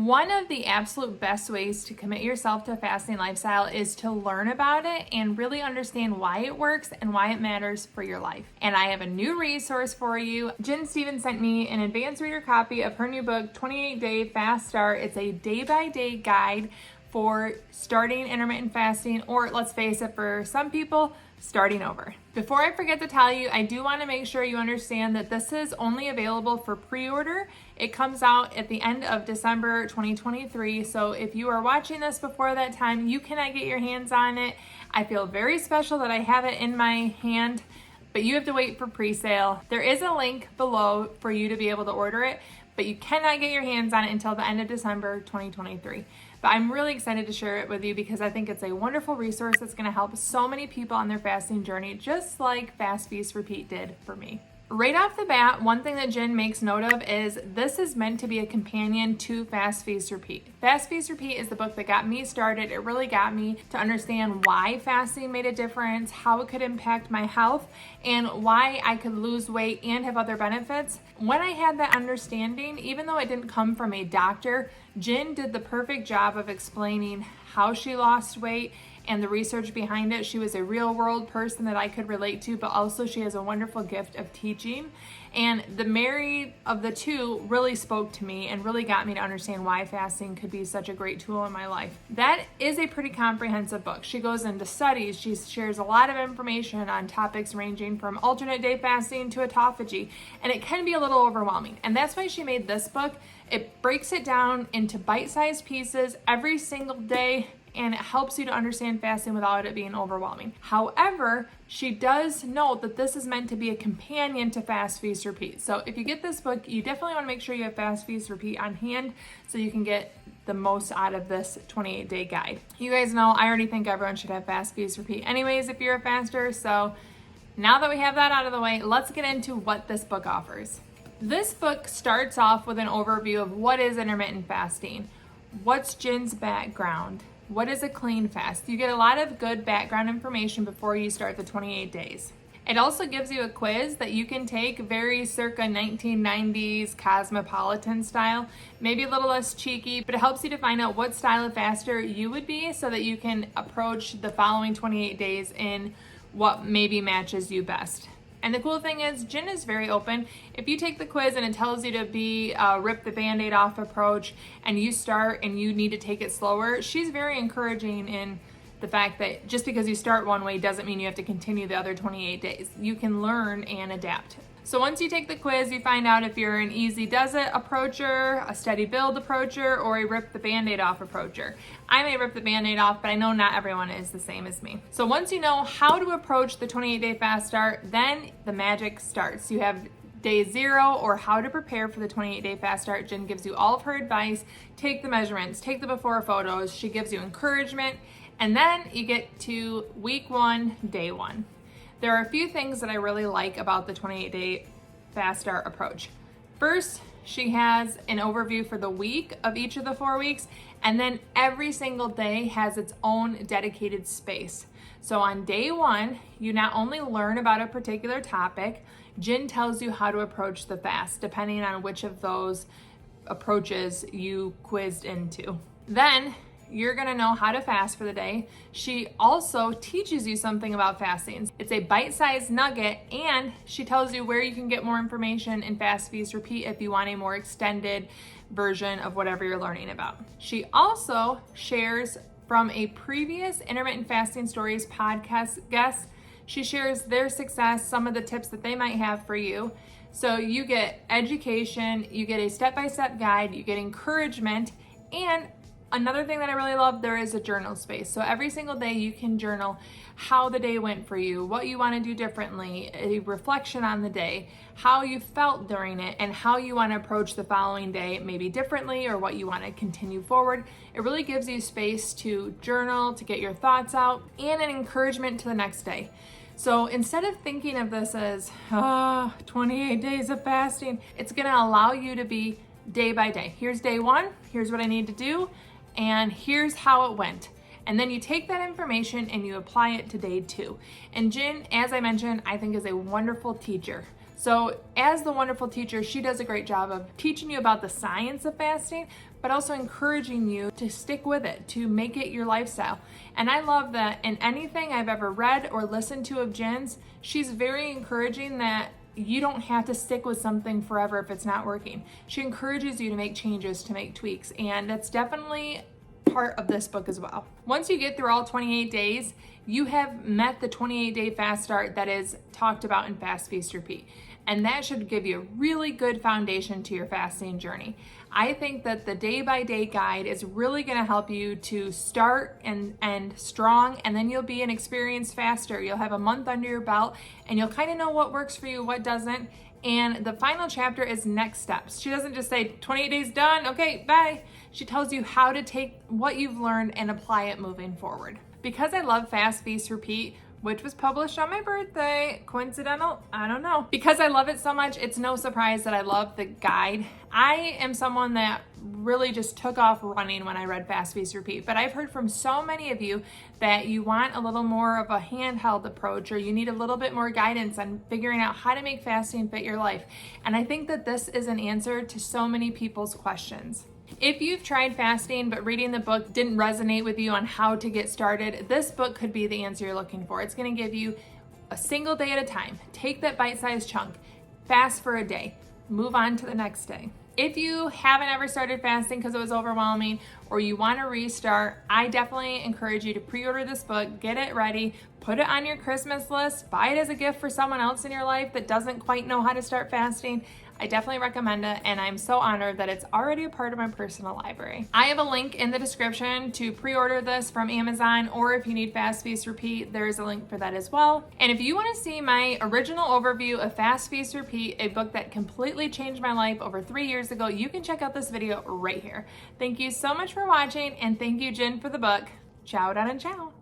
One of the absolute best ways to commit yourself to a fasting lifestyle is to learn about it and really understand why it works and why it matters for your life. And I have a new resource for you. Jen Stevens sent me an advanced reader copy of her new book, 28-Day Fast Start. It's a day-by-day guide for starting intermittent fasting, or let's face it, for some people, starting over. Before I forget to tell you, I do want to make sure you understand that this is only available for pre-order. It comes out at the end of December 2023, so if you are watching this before that time, you cannot get your hands on it. I feel very special that I have it in my hand, but you have to wait for pre-sale. There is a link below for you to be able to order it, but you cannot get your hands on it until the end of December 2023. But I'm really excited to share it with you because I think it's a wonderful resource that's going to help so many people on their fasting journey, just like Fast, Feast, Repeat did for me. Right off the bat, one thing that Jen makes note of is this is meant to be a companion to Fast, Feast, Repeat. Fast, Feast, Repeat is the book that got me started. It really got me to understand why fasting made a difference, how it could impact my health, and why I could lose weight and have other benefits. When I had that understanding, even though it didn't come from a doctor, Jen did the perfect job of explaining how she lost weight and the research behind it. She was a real world person that I could relate to, but also she has a wonderful gift of teaching. And the married of the two really spoke to me and really got me to understand why fasting could be such a great tool in my life. That is a pretty comprehensive book. She goes into studies. She shares a lot of information on topics ranging from alternate day fasting to autophagy, and it can be a little overwhelming. And that's why she made this book. It breaks it down into bite-sized pieces every single day, and it helps you to understand fasting without it being overwhelming. However, she does note that this is meant to be a companion to Fast, Feast, Repeat. So if you get this book, you definitely want to make sure you have Fast, Feast, Repeat on hand so you can get the most out of this 28-day guide. You guys know I already think everyone should have Fast, Feast, Repeat anyways if you're a faster. So now that we have that out of the way, let's get into what this book offers. This book starts off with an overview of what is intermittent fasting, what's Jen's background, what is a clean fast. You get a lot of good background information before you start the 28 days. It also gives you a quiz that you can take, very circa 1990s cosmopolitan style, maybe a little less cheeky, but it helps you to find out what style of faster you would be so that you can approach the following 28 days in what maybe matches you best. And the cool thing is, Jen is very open. If you take the quiz and it tells you to be rip the Band-Aid off approach and you start and you need to take it slower, she's very encouraging in the fact that just because you start one way doesn't mean you have to continue the other 28 days. You can learn and adapt. So once you take the quiz, you find out if you're an easy does it approacher, a steady build approacher, or a rip the Band-Aid off approacher. I may rip the Band-Aid off, but I know not everyone is the same as me. So once you know how to approach the 28-day fast start, then the magic starts. You have day 0 or how to prepare for the 28-day fast start. Jen gives you all of her advice. Take the measurements, take the before photos. She gives you encouragement. And then you get to week 1, day 1. There are a few things that I really like about the 28-day fast start approach. First, she has an overview for the week of each of the 4 weeks, and then every single day has its own dedicated space. So on day 1, you not only learn about a particular topic, Jen tells you how to approach the fast, depending on which of those approaches you quizzed into. Then you're gonna know how to fast for the day. She also teaches you something about fasting. It's a bite-sized nugget, and she tells you where you can get more information in Fast, Feast, Repeat if you want a more extended version of whatever you're learning about. She also shares from a previous Intermittent Fasting Stories podcast guest. She shares their success, some of the tips that they might have for you. So you get education, you get a step-by-step guide, you get encouragement, and another thing that I really love, there is a journal space. So every single day you can journal how the day went for you, what you want to do differently, a reflection on the day, how you felt during it, and how you want to approach the following day, maybe differently, or what you want to continue forward. It really gives you space to journal, to get your thoughts out, and an encouragement to the next day. So instead of thinking of this as 28 days of fasting, it's going to allow you to be day by day. Here's day 1, here's what I need to do, and here's how it went. And then you take that information and you apply it to day 2. And Jen, as I mentioned, I think is a wonderful teacher. So as the wonderful teacher, she does a great job of teaching you about the science of fasting, but also encouraging you to stick with it, to make it your lifestyle. And I love that in anything I've ever read or listened to of Jen's, she's very encouraging that you don't have to stick with something forever if it's not working. She encourages you to make changes, to make tweaks, and that's definitely part of this book as well. Once you get through all 28 days, you have met the 28-day fast start that is talked about in Fast, Feast, Repeat. And that should give you a really good foundation to your fasting journey. I think that the day-by-day guide is really going to help you to start and end strong, and then you'll be an experienced faster. You'll have a month under your belt, and you'll kind of know what works for you, what doesn't. And the final chapter is next steps. She doesn't just say 28 days done, okay, bye. She tells you how to take what you've learned and apply it moving forward. Because I love Fast, Feast, Repeat, which was published on my birthday. Coincidental? I don't know. Because I love it so much, it's no surprise that I love the guide. I am someone that really just took off running when I read Fast, Feast, Repeat, but I've heard from so many of you that you want a little more of a handheld approach, or you need a little bit more guidance on figuring out how to make fasting fit your life. And I think that this is an answer to so many people's questions. If you've tried fasting but reading the book didn't resonate with you on how to get started, this book could be the answer you're looking for. It's going to give you a single day at a time. Take that bite-sized chunk, fast for a day, move on to the next day. If you haven't ever started fasting because it was overwhelming, or you want to restart, I definitely encourage you to pre-order this book, get it ready, put it on your Christmas list, buy it as a gift for someone else in your life that doesn't quite know how to start fasting. I definitely recommend it, and I'm so honored that it's already a part of my personal library. I have a link in the description to pre-order this from Amazon, or if you need Fast, Feast, Repeat, there is a link for that as well. And if you want to see my original overview of Fast, Feast, Repeat, a book that completely changed my life over 3 years ago, you can check out this video right here. Thank you so much for watching, and thank you, Jen, for the book. Ciao, Donna, ciao.